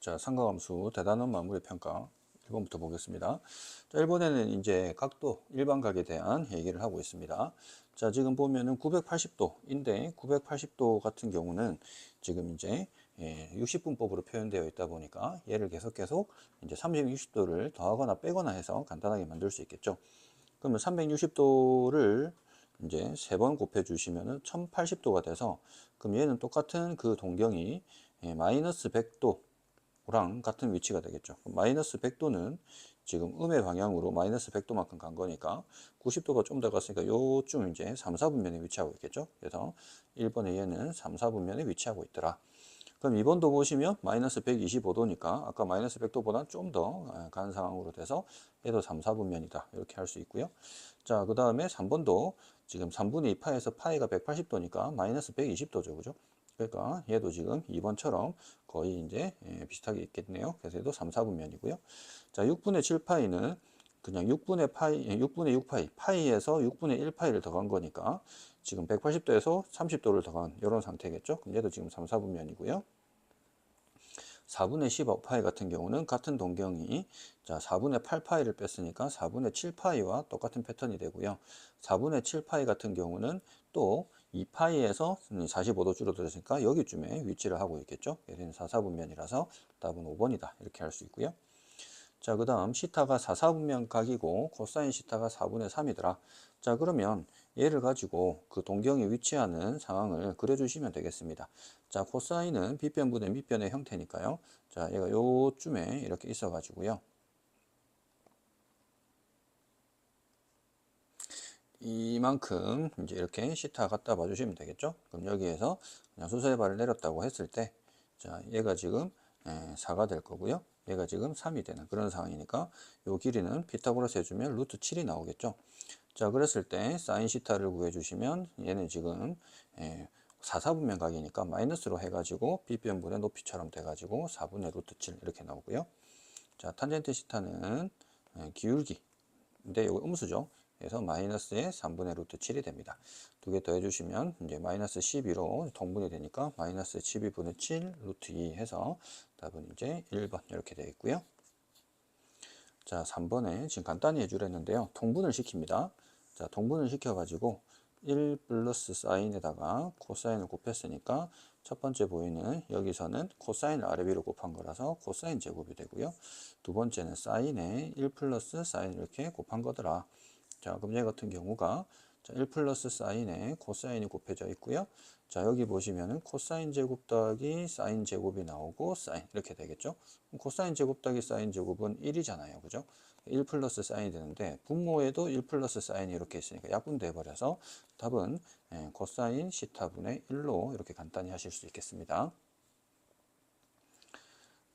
자, 삼각함수 대단원 마무리 평가 1번부터 보겠습니다. 자, 1번에는 이제 각도, 일반각에 대한 얘기를 하고 있습니다. 자, 지금 보면은 980도인데 980도 같은 경우는 지금 이제 60분법으로 표현되어 있다 보니까 얘를 계속 이제 360도를 더하거나 빼거나 해서 간단하게 만들 수 있겠죠. 그러면 360도를 이제 3번 곱해 주시면은 1080도가 돼서, 그럼 얘는 똑같은 그 동경이 마이너스 100도 랑 같은 위치가 되겠죠. 마이너스 100도는 지금 음의 방향으로 마이너스 100도만큼 간 거니까 90도가 좀 더 갔으니까 요쯤 이제 3, 4분면에 위치하고 있겠죠. 그래서 1번에 얘는 3, 4분면에 위치하고 있더라. 그럼 2번도 보시면 마이너스 125도니까 아까 마이너스 100도보다 좀 더 간 상황으로 돼서 얘도 3, 4분면이다. 이렇게 할 수 있고요. 자, 그 다음에 3번도 지금 3분의 2파에서 파이가 180도니까 마이너스 120도죠. 그죠? 그러니까 얘도 지금 2번처럼 거의 이제 비슷하게 있겠네요. 그래서 얘도 3, 4분면이고요. 자, 6분의 7파이는 그냥 6분의 파이, 6분의 6파이, 파이에서 6분의 1파이를 더한 거니까 지금 180도에서 30도를 더한 이런 상태겠죠. 그럼 얘도 지금 3, 4분면이고요. 4분의 15파이 같은 경우는 같은 동경이, 자, 4분의 8파이를 뺐으니까 4분의 7파이와 똑같은 패턴이 되고요. 4분의 7파이 같은 경우는 또 2파이에서 45도 줄어들었으니까 여기쯤에 위치를 하고 있겠죠. 얘는 4, 4분면이라서 답은 5번이다. 이렇게 할 수 있고요. 자, 그 다음 시타가 4, 4분면 각이고 코사인 시타가 4분의 3이더라. 자, 그러면 얘를 가지고 그 동경에 위치하는 상황을 그려주시면 되겠습니다. 자, 코사인은 빗변분의 밑변의 형태니까요. 자, 얘가 요쯤에 이렇게 있어가지고요. 이만큼 이제 이렇게 시타 갖다 봐주시면 되겠죠. 그럼 여기에서 그냥 수소의 발을 내렸다고 했을 때, 자, 얘가 지금 4가 될 거고요. 얘가 지금 3이 되는 그런 상황이니까 요 길이는 피타고라스 해주면 루트 7이 나오겠죠. 자, 그랬을 때 사인 시타를 구해주시면 얘는 지금 4, 4분면 각이니까 마이너스로 해가지고 빗변분의 높이처럼 돼가지고 4분의 루트 7 이렇게 나오고요. 자, 탄젠트 시타는 기울기, 근데 이거 음수죠. 그래서 마이너스의 3분의 루트 7이 됩니다. 두 개 더 해주시면 이제 마이너스 12로 통분이 되니까 마이너스 12분의 7 루트 2 해서 답은 이제 1번 이렇게 되어 있고요. 자, 3번에 지금 간단히 해주랬는데요. 통분을 시킵니다. 자, 통분을 시켜가지고 1 플러스 사인에다가 코사인을 곱했으니까 첫 번째 보이는 여기서는 코사인을 아래 위로 곱한 거라서 코사인 제곱이 되고요. 두 번째는 사인에 1 플러스 사인 이렇게 곱한 거더라. 자, 그럼 얘 같은 경우가 자, 1 플러스 사인에 코사인이 곱해져 있고요. 자, 여기 보시면은 코사인 제곱 더하기 사인 제곱이 나오고 사인 이렇게 되겠죠. 코사인 제곱 더하기 사인 제곱은 1이잖아요. 그죠? 1 플러스 사인이 되는데 분모에도 1 플러스 사인이 이렇게 있으니까 약분돼 버려서 답은 코사인 시타분의 1로 이렇게 간단히 하실 수 있겠습니다.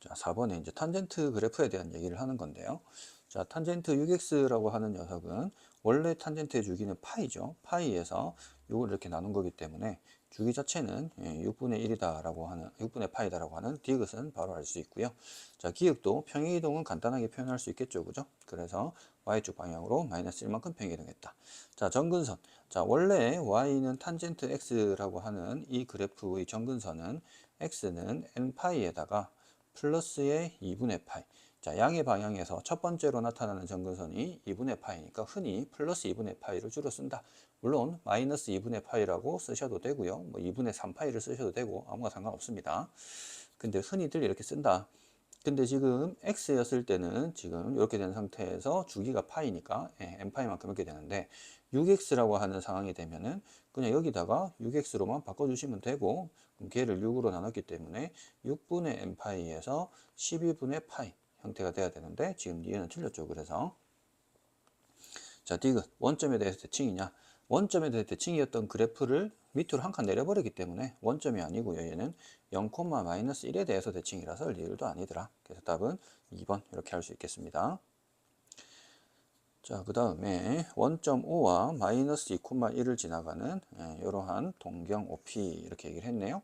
자, 4번에 이제 탄젠트 그래프에 대한 얘기를 하는 건데요. 자, 탄젠트 6x라고 하는 녀석은 원래 탄젠트의 주기는 파이죠. 파이에서 이걸 이렇게 나눈 거기 때문에 주기 자체는 6분의 1이다라고 하는 6분의 파이다라고 하는 디귿은 바로 알 수 있고요. 자, 기역도 평행이동은 간단하게 표현할 수 있겠죠. 그죠? 그래서 y축 방향으로 마이너스 1만큼 평행이동했다. 자, 정근선. 자, 원래 y는 탄젠트 x라고 하는 이 그래프의 정근선은 x는 n파이에다가 플러스의 2분의 파이. 자, 양의 방향에서 첫 번째로 나타나는 정근선이 2분의 파이니까 흔히 플러스 2분의 파이를 주로 쓴다. 물론 마이너스 2분의 파이라고 쓰셔도 되고요. 뭐 2분의 3파이를 쓰셔도 되고 아무나 상관없습니다. 근데 흔히들 이렇게 쓴다. 근데 지금 x였을 때는 지금 이렇게 된 상태에서 주기가 파이니까 n파이만큼 이렇게 되는데 6x라고 하는 상황이 되면은 그냥 여기다가 6x로만 바꿔주시면 되고, 그럼 걔를 6으로 나눴기 때문에 6분의 n파이에서 12분의 파이 형태가 돼야 되는데 지금 얘는 틀렸죠. 그래서 자, 디귿 원점에 대해서 대칭이냐? 원점에 대해서 대칭이었던 그래프를 밑으로 한 칸 내려버리기 때문에 원점이 아니고요. 얘는 0,-1에 대해서 대칭이라서 리을도 아니더라. 그래서 답은 2번 이렇게 할 수 있겠습니다. 자, 그 다음에 원점 O와 마이너스 2,1을 지나가는 이러한 동경 OP 이렇게 얘기를 했네요.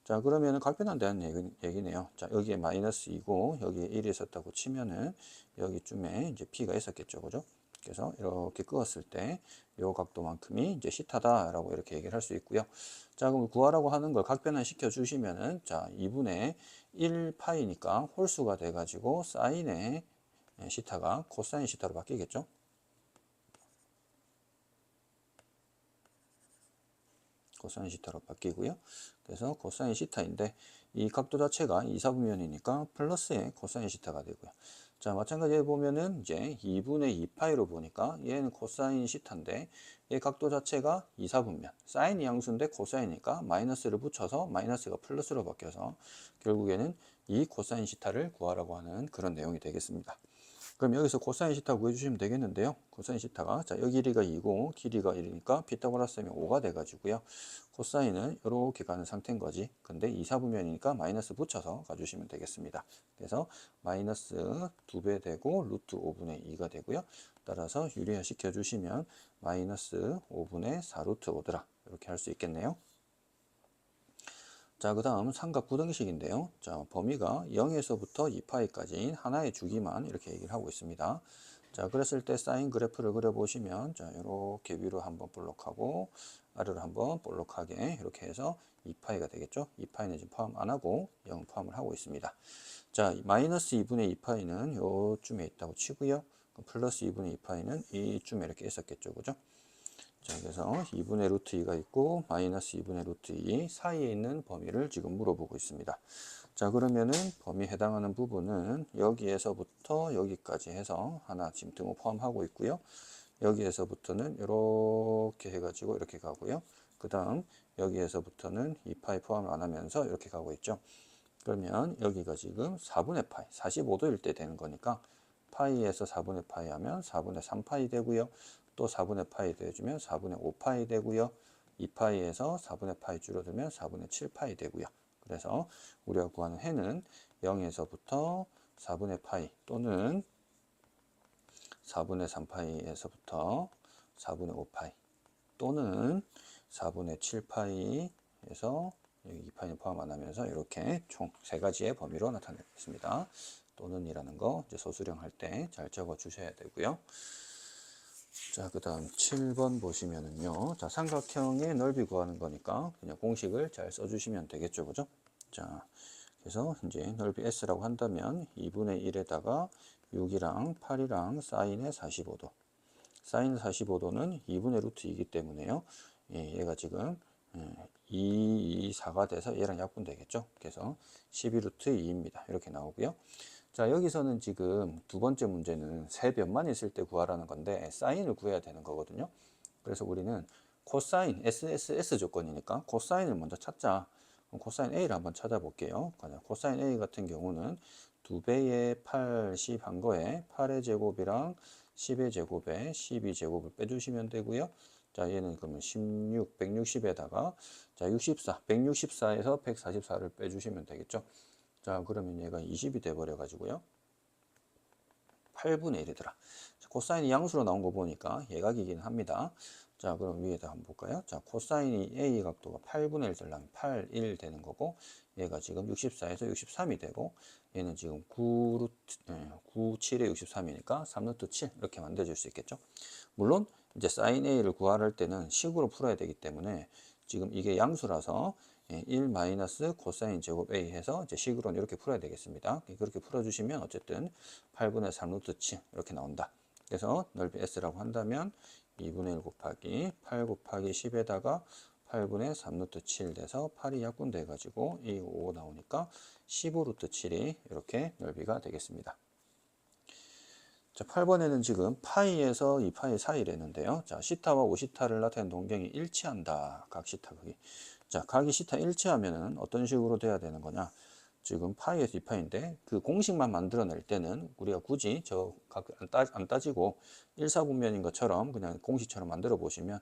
자, 그러면은 각변환 대한 얘기네요. 자, 여기에 마이너스 2고 여기에 1이 있었다고 치면은 여기쯤에 이제 P가 있었겠죠. 그죠? 그래서 이렇게 그었을 때 요 각도만큼이 이제 시타다라고 이렇게 얘기를 할 수 있고요. 자, 그럼 구하라고 하는 걸 각변환 시켜 주시면은 자, 2분의 1파이니까 홀수가 돼가지고 사인의 시타가 코사인 시타로 바뀌겠죠. 코사인 시타로 바뀌고요. 그래서 코사인 시타인데 이 각도 자체가 이사분면이니까 플러스의 코사인 시타가 되고요. 자, 마찬가지로 보면은 이제 2분의 2파이로 보니까 얘는 코사인 시타인데 얘 각도 자체가 이사분면. 사인이 양수인데 코사인이니까 마이너스를 붙여서 마이너스가 플러스로 바뀌어서 결국에는 이 코사인 시타를 구하라고 하는 그런 내용이 되겠습니다. 그럼 여기서 코사인 시타 구해주시면 되겠는데요. 코사인 시타가 자 여기 길이가 2고 길이가 1이니까 피타고라스면 5가 돼가지고요. 코사인은 이렇게 가는 상태인 거지. 근데 이사분면이니까 마이너스 붙여서 가주시면 되겠습니다. 그래서 마이너스 2배 되고 루트 5분의 2가 되고요. 따라서 유리화 시켜주시면 마이너스 5분의 4 루트 5더라. 이렇게 할 수 있겠네요. 자, 그 다음 삼각 부등식인데요. 자, 범위가 0에서부터 2파이까지 하나의 주기만 이렇게 얘기를 하고 있습니다. 자, 그랬을 때 사인 그래프를 그려보시면, 자, 이렇게 위로 한번 볼록하고, 아래로 한번 볼록하게 이렇게 해서 2파이가 되겠죠. 2파이는 지금 포함 안 하고 0 포함을 하고 있습니다. 자, 마이너스 2분의 2파이는 요쯤에 있다고 치고요. 플러스 2분의 2파이는 이쯤에 이렇게 있었겠죠. 그죠? 자, 그래서 2분의 루트 2가 있고 마이너스 2분의 루트 2 사이에 있는 범위를 지금 물어보고 있습니다. 자, 그러면은 범위 해당하는 부분은 여기에서부터 여기까지 해서 하나 지금 등호 포함하고 있고요. 여기에서부터는 이렇게 해가지고 이렇게 가고요. 그 다음 여기에서부터는 2파이 포함을 안 하면서 이렇게 가고 있죠. 그러면 여기가 지금 4분의 파이, 45도일 때 되는 거니까 파이에서 4분의 파이 하면 4분의 3파이 되고요. 또 4분의 파이 더해주면 4분의 5파이 되고요. 2파이에서 4분의 파이 줄어들면 4분의 7파이 되고요. 그래서 우리가 구하는 해는 0에서부터 4분의 파이 또는 4분의 3파이에서부터 4분의 5파이 또는 4분의 7파이에서 여기 2파이는 포함 안 하면서 이렇게 총 세 가지의 범위로 나타내겠습니다. 또는 이라는 거 이제 소수령 할 때 잘 적어 주셔야 되고요. 자, 그 다음 7번 보시면은요. 자, 삼각형의 넓이 구하는 거니까 그냥 공식을 잘 써주시면 되겠죠. 그죠? 자, 그래서 이제 넓이 S라고 한다면 2분의 1에다가 6이랑 8이랑 사인의 45도. 사인 45도는 2분의 루트 2이기 때문에요. 예, 얘가 지금 2, 2, 4가 돼서 얘랑 약분되겠죠. 그래서 12루트 2입니다. 이렇게 나오고요. 자, 여기서는 지금 두 번째 문제는 세 변만 있을 때 구하라는 건데 사인을 구해야 되는 거거든요. 그래서 우리는 코사인 SSS 조건이니까 코사인을 먼저 찾자. 그럼 코사인 A를 한번 찾아볼게요. 코사인 A 같은 경우는 2배의 80 한 거에 8의 제곱이랑 10의 제곱에 12제곱을 빼주시면 되고요. 자, 얘는 그러면 16, 160에다가 자, 64, 164에서 144를 빼주시면 되겠죠. 자, 그러면 얘가 20이 돼버려 가지고요. 8분의 1이더라. 코사인이 양수로 나온 거 보니까 예각이긴 합니다. 자, 그럼 위에다 한번 볼까요? 자, 코사인이 A 각도가 8분의 1 되려면 8, 1 되는 거고, 얘가 지금 64에서 63이 되고, 얘는 지금 9, 7에 63이니까 3루트 7 이렇게 만들어줄 수 있겠죠. 물론, 이제 사인 A를 구할 때는 식으로 풀어야 되기 때문에 지금 이게 양수라서 1 마이너스 코사인 제곱 A 해서 이제 식으로는 이렇게 풀어야 되겠습니다. 그렇게 풀어주시면 어쨌든 8분의 3 루트 7 이렇게 나온다. 그래서 넓이 S라고 한다면 2분의 1 곱하기 8 곱하기 10에다가 8분의 3 루트 7 돼서 8이 약분돼 가지고 이 5 나오니까 15 루트 7이 이렇게 넓이가 되겠습니다. 자, 8번에는 지금 파이에서 2파이 사이랬는데요. 자, 시타와 5시타를 나타낸 동경이 일치한다. 각 시타 극이. 자, 각이 시타 일치하면은 어떤 식으로 돼야 되는 거냐? 지금 파이에서 2파이인데 그 공식만 만들어낼 때는 우리가 굳이 저 각 안 따지고 일사분면인 것처럼 그냥 공식처럼 만들어 보시면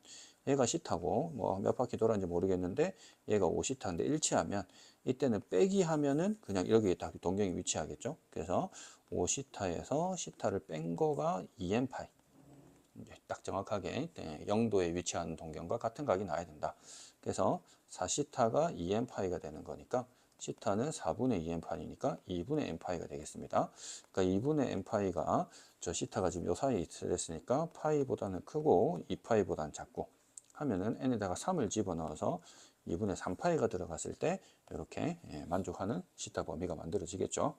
얘가 시타고 뭐 몇 바퀴 돌았는지 모르겠는데 얘가 5시타인데 일치하면 이때는 빼기 하면은 그냥 여기에 딱 동경이 위치하겠죠. 그래서 5시타에서 시타를 뺀 거가 2n파이. 이제 딱 정확하게 0도에 위치하는 동경과 같은 각이 나야 된다. 그래서 4시타가 2n파이가 되는 거니까 시타는 4분의 2n파이니까 2분의 n파이가 되겠습니다. 그러니까 2분의 n파이가 저 시타가 지금 요 사이에 있으니까 파이보다는 크고 2파이보다는 작고 하면은 n에다가 3을 집어넣어서 2분의 3파이가 들어갔을 때 이렇게 만족하는 시타 범위가 만들어지겠죠.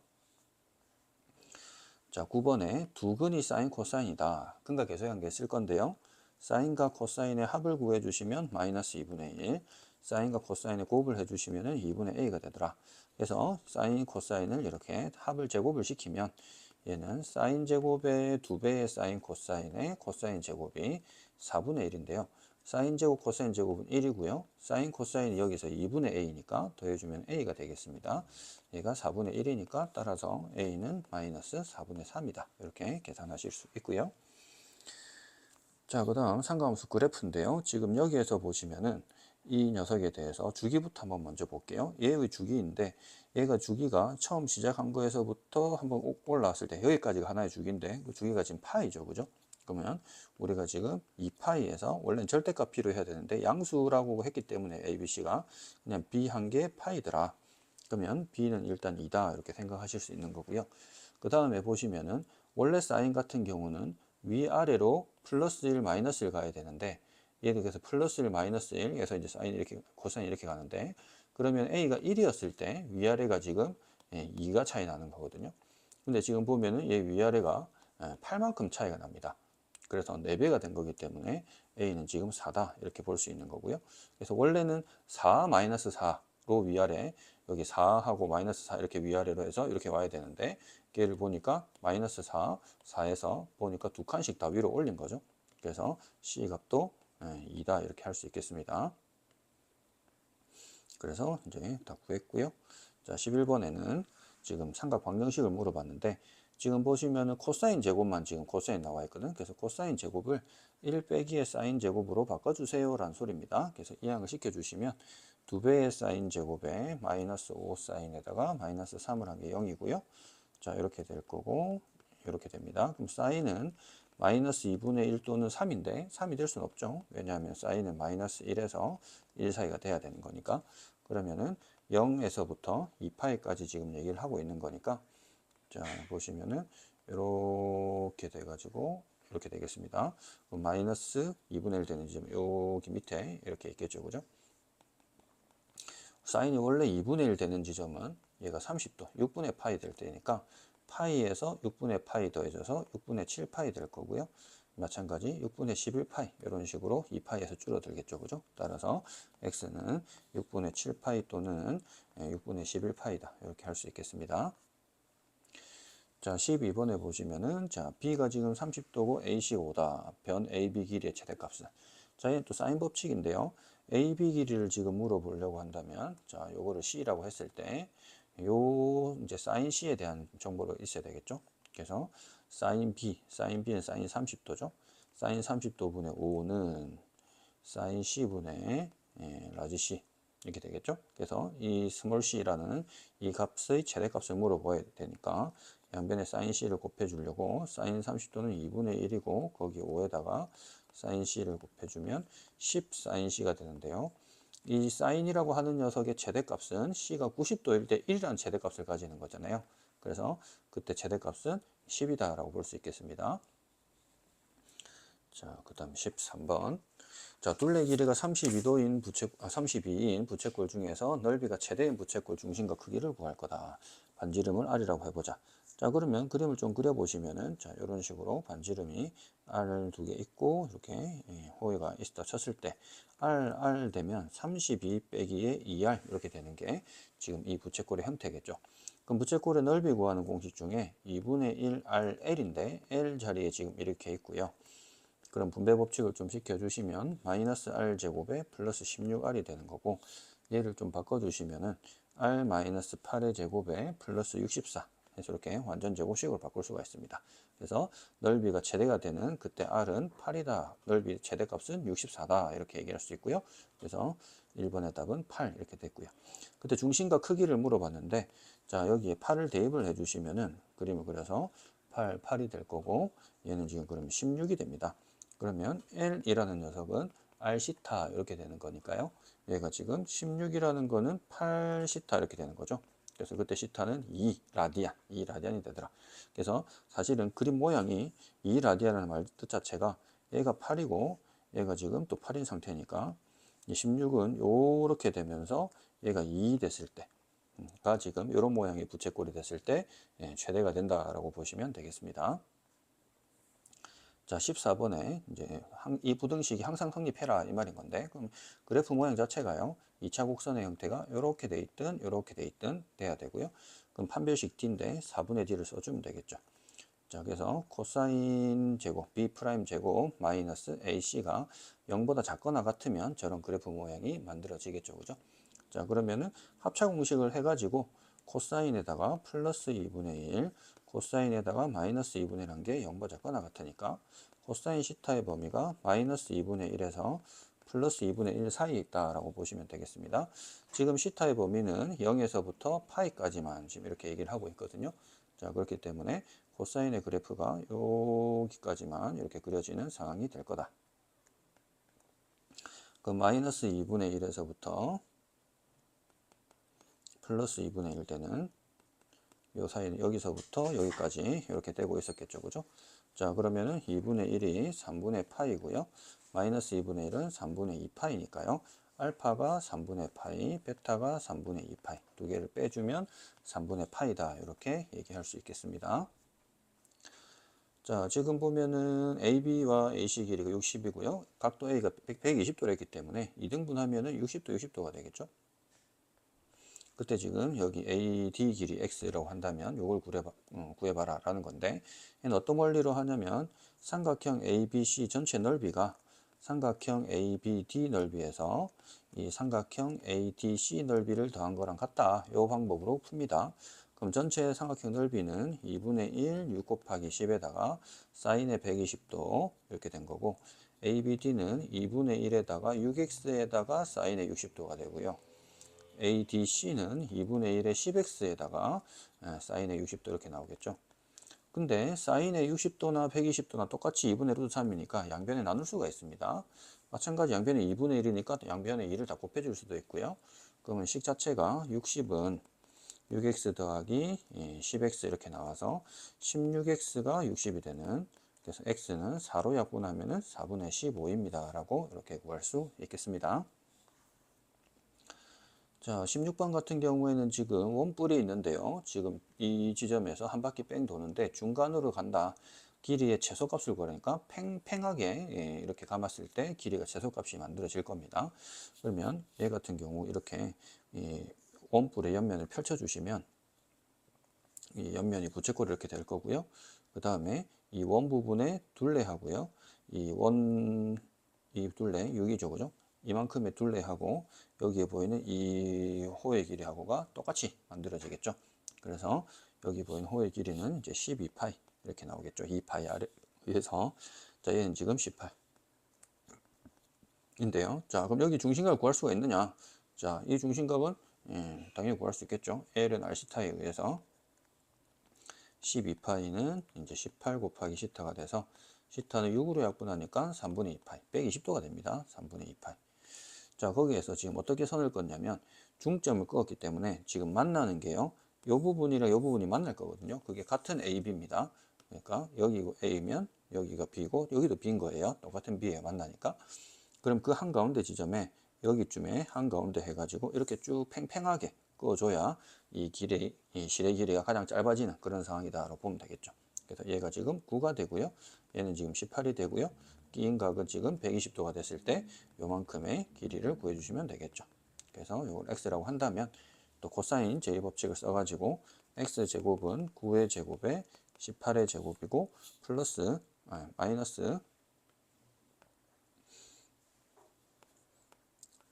자, 9번에 두 근이 사인 코사인이다. 근과 계수의 관계 쓸 건데요. 사인과 코사인의 합을 구해주시면 마이너스 2분의 1, 사인과 코사인의 곱을 해주시면 2분의 a가 되더라. 그래서 사인, 코사인을 이렇게 합을 제곱을 시키면 얘는 사인 제곱의 2배의 사인 코사인의 코사인 제곱이 4분의 1인데요. 사인 제곱, 코사인 제곱은 1이고요. 사인, 코사인이 여기서 2분의 a니까 더해주면 a가 되겠습니다. 얘가 4분의 1이니까 따라서 a는 마이너스 4분의 3이다. 이렇게 계산하실 수 있고요. 자, 그 다음 상가함수 그래프인데요. 지금 여기에서 보시면은 이 녀석에 대해서 주기부터 한번 먼저 볼게요. 얘의 주기인데 얘가 주기가 처음 시작한 거에서부터 한번 올라왔을 때 여기까지가 하나의 주기인데 그 주기가 지금 파이죠. 그죠? 그러면 우리가 지금 2파이에서 원래는 절대값 필요해야 되는데 양수라고 했기 때문에 ABC가 그냥 B 한 개 파이더라. 그러면 B는 일단 2다 이렇게 생각하실 수 있는 거고요. 그 다음에 보시면은 원래 사인 같은 경우는 위아래로 플러스 1, 마이너스 1 가야 되는데 얘는 그래서 플러스 1, 마이너스 1 그래서 이제 사인 이렇게 코사인 이렇게 가는데 그러면 A가 1이었을 때 위아래가 지금 2가 차이 나는 거거든요. 근데 지금 보면은 얘 위아래가 8만큼 차이가 납니다. 그래서 4배가 된 거기 때문에 A는 지금 4다 이렇게 볼 수 있는 거고요. 그래서 원래는 4 마이너스 4로 위아래 여기 4하고 마이너스 4 이렇게 위아래로 해서 이렇게 와야 되는데 얘를 보니까 마이너스 4, 4에서 보니까 두 칸씩 다 위로 올린 거죠. 그래서 C 값도 2다 이렇게 할 수 있겠습니다. 그래서 이제 다 구했고요. 자, 11번에는 지금 삼각 방정식을 물어봤는데 지금 보시면은 코사인 제곱만 지금 코사인 나와 있거든. 그래서 코사인 제곱을 1 빼기의 사인 제곱으로 바꿔주세요 라는 소리입니다. 그래서 이항을 시켜주시면 2배의 사인 제곱에 마이너스 5 사인에다가 마이너스 3을 한 게 0이고요. 자, 이렇게 될 거고 이렇게 됩니다. 그럼 사인은 마이너스 2분의 1 또는 3인데 3이 될 수는 없죠. 왜냐하면 사인은 마이너스 1에서 1 사이가 돼야 되는 거니까. 그러면은 0에서부터 2파이까지 지금 얘기를 하고 있는 거니까 자, 보시면은 이렇게 돼가지고 이렇게 되겠습니다. 그럼 마이너스 2분의 1 되는 지점 여기 밑에 이렇게 있겠죠. 그죠? 사인이 원래 2분의 1 되는 지점은 얘가 30도, 6분의 파이 될 때니까 파이에서 6분의 파이 더해져서 6분의 7파이 될 거고요. 마찬가지 6분의 11파이 이런 식으로 2파이에서 줄어들겠죠. 그죠? 따라서 x는 6분의 7파이 또는 6분의 11파이다. 이렇게 할 수 있겠습니다. 자, 12번에 보시면은 자, b가 지금 30도고 AC 5다. 변 AB 길이의 최대값은. 자, 얘는 또 사인 법칙인데요. AB 길이를 지금 물어보려고 한다면 자, 요거를 C라고 했을 때 요 이제 사인 C에 대한 정보가 있어야 되겠죠. 그래서 사인 B는 사인 30도죠. 사인 30도분의 5는 사인 C분의 라지 C 이렇게 되겠죠. 그래서 이 스몰 c라는 이 값의 최대값을 물어봐야 되니까 양변에 사인 c를 곱해주려고 사인 30도는 2분의 1이고 거기 5에다가 사인 c를 곱해주면 10 사인 c가 되는데요. 이 사인이라고 하는 녀석의 최대값은 c가 90도일 때 1이라는 최대값을 가지는 거잖아요. 그래서 그때 최대값은 10이다 라고 볼 수 있겠습니다. 자, 그 다음 13번. 자, 둘레 길이가 32인 부채꼴 중에서 넓이가 최대인 부채꼴 중심과 크기를 구할 거다. 반지름을 R이라고 해보자. 자, 그러면 그림을 좀 그려보시면은, 자, 이런 식으로 반지름이 R 두 개 있고, 이렇게 호위가 있다 쳤을 때, R 되면 32 빼기의 2R 이렇게 되는 게 지금 이 부채꼴의 형태겠죠. 그럼 부채꼴의 넓이 구하는 공식 중에 2분의 1 RL인데, L 자리에 지금 이렇게 있고요. 그럼 분배 법칙을 좀 시켜주시면 마이너스 R 제곱에 플러스 16R이 되는 거고 얘를 좀 바꿔주시면은 R 마이너스 8의 제곱에 플러스 64 해서 이렇게 완전 제곱식으로 바꿀 수가 있습니다. 그래서 넓이가 최대가 되는 그때 R은 8이다. 넓이 최대값은 64다. 이렇게 얘기할 수 있고요. 그래서 1번의 답은 8 이렇게 됐고요. 그때 중심과 크기를 물어봤는데 자 여기에 8을 대입을 해주시면은 그림을 그려서 8이 될 거고 얘는 지금 그러면 16이 됩니다. 그러면 L이라는 녀석은 R시타 이렇게 되는 거니까요. 얘가 지금 16이라는 거는 8시타 이렇게 되는 거죠. 그래서 그때 시타는 2라디안이 되더라. 그래서 사실은 그림 모양이 2라디안이라는 말 뜻 자체가 얘가 8이고 얘가 지금 또 8인 상태니까 16은 요렇게 되면서 얘가 2 됐을 때가 지금 이런 모양의 부채꼴이 됐을 때 최대가 된다라고 보시면 되겠습니다. 자, 14번에 이제 이 부등식이 항상 성립해라 이 말인 건데, 그럼 그래프 모양 자체가요, 2차 곡선의 형태가 이렇게 돼 있든 이렇게 돼 있든 돼야 되고요. 그럼 판별식 D인데 4분의 D를 써주면 되겠죠. 자, 그래서 코사인 제곱 B 프라임 제곱 마이너스 AC가 0보다 작거나 같으면 저런 그래프 모양이 만들어지겠죠. 그죠? 자, 그러면은 합차 공식을 해가지고 코사인에다가 플러스 2분의 1, 코사인에다가 마이너스 2분의 1한 게 0보다 작거나 같으니까 코사인 시타의 범위가 마이너스 2분의 1에서 플러스 2분의 1 사이에 있다라고 보시면 되겠습니다. 지금 시타의 범위는 0에서부터 파이까지만 지금 이렇게 얘기를 하고 있거든요. 자, 그렇기 때문에 코사인의 그래프가 여기까지만 이렇게 그려지는 상황이 될 거다. 그 마이너스 2분의 1에서부터 플러스 2분의 1 되는 요 사이는 여기서부터 여기까지 이렇게 되고 있었겠죠. 그죠? 자, 그러면은 2분의 1이 3분의 파이고요. 마이너스 2분의 1은 3분의 2 파이니까요. 알파가 3분의 파이, 베타가 3분의 2 파이. 두 개를 빼주면 3분의 파이다. 이렇게 얘기할 수 있겠습니다. 자, 지금 보면은 AB와 AC 길이가 60이고요. 각도 A가 120도로 했기 때문에 2등분하면은 60도, 60도가 되겠죠. 그때 지금 여기 AD 길이 X라고 한다면 요걸 구해봐라 라는 건데, 얘는 어떤 원리로 하냐면 삼각형 ABC 전체 넓이가 삼각형 ABD 넓이에서 이 삼각형 ADC 넓이를 더한 거랑 같다. 요 방법으로 풉니다. 그럼 전체 삼각형 넓이는 2분의 1, 6 곱하기 10에다가 사인의 120도 이렇게 된 거고, ABD는 2분의 1에다가 6x에다가 사인의 60도가 되고요. ADC는 2분의 1의 10x에다가 사인의 60도 이렇게 나오겠죠. 근데 사인의 60도나 120도나 똑같이 2분의 루트 3이니까 양변에 나눌 수가 있습니다. 마찬가지 양변에 2분의 1이니까 양변에 2를 다 곱해줄 수도 있고요. 그러면 식 자체가 60은 6x 더하기 10x 이렇게 나와서 16x가 60이 되는, 그래서 x는 4로 약분하면 4분의 15입니다. 라고 이렇게 구할 수 있겠습니다. 자, 16번 같은 경우에는 지금 원뿔이 있는데요. 지금 이 지점에서 한 바퀴 뺑 도는데 중간으로 간다. 길이의 최소값을 구하니까 팽팽하게 이렇게 감았을 때 길이가 최소값이 만들어질 겁니다. 그러면 얘 같은 경우 이렇게 원뿔의 옆면을 펼쳐주시면 이 옆면이 부채꼴 이렇게 될 거고요. 그 다음에 이 원 부분의 둘레하고요. 이 둘레 6이죠, 그죠? 이만큼의 둘레하고 여기에 보이는 이 호의 길이하고가 똑같이 만들어지겠죠. 그래서 여기 보이는 호의 길이는 이제 12파이 이렇게 나오겠죠. 2파이 아래 위에서, 자, 얘는 지금 18인데요. 자, 그럼 여기 중심각을 구할 수가 있느냐? 자, 이 중심각은 당연히 구할 수 있겠죠. L은 R시타에 의해서 12파이는 이제 18 곱하기 시타가 돼서 시타는 6으로 약분하니까 3분의 2파이, 120도가 됩니다. 3분의 2파이. 자, 거기에서 지금 어떻게 선을 긋냐면 중점을 그었기 때문에 지금 만나는 게요. 요 부분이랑 요 부분이 만날 거거든요. 그게 같은 AB입니다. 그러니까 여기 A면 여기가 B고 여기도 B인 거예요. 똑같은 B에 만나니까. 그럼 그 한가운데 지점에 여기쯤에 한가운데 해가지고 이렇게 쭉 팽팽하게 그어줘야 이 실의 길이가 가장 짧아지는 그런 상황이다라고 보면 되겠죠. 그래서 얘가 지금 9가 되고요. 얘는 지금 18이 되고요. 끼인 각은 지금 120도가 됐을 때 요만큼의 길이를 구해주시면 되겠죠. 그래서 이걸 x라고 한다면 또 코사인 제2법칙을 써가지고 x제곱은 9의 제곱에 18의 제곱이고 플러스 마이너스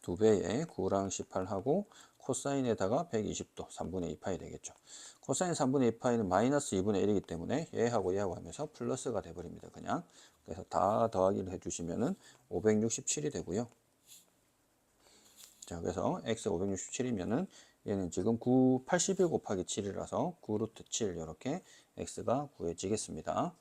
2배에 9랑 18하고 코사인에다가 120도 3분의 2파이 되겠죠. 코사인 3분의 2파이는 마이너스 2분의 1이기 때문에 얘하고 얘하고 하면서 플러스가 돼버립니다. 그냥. 그래서 다 더하기를 해주시면은 567이 되고요. 자, 그래서 x 567이면은 얘는 지금 81 곱하기 7이라서 9 루트 7 이렇게 x가 구해지겠습니다.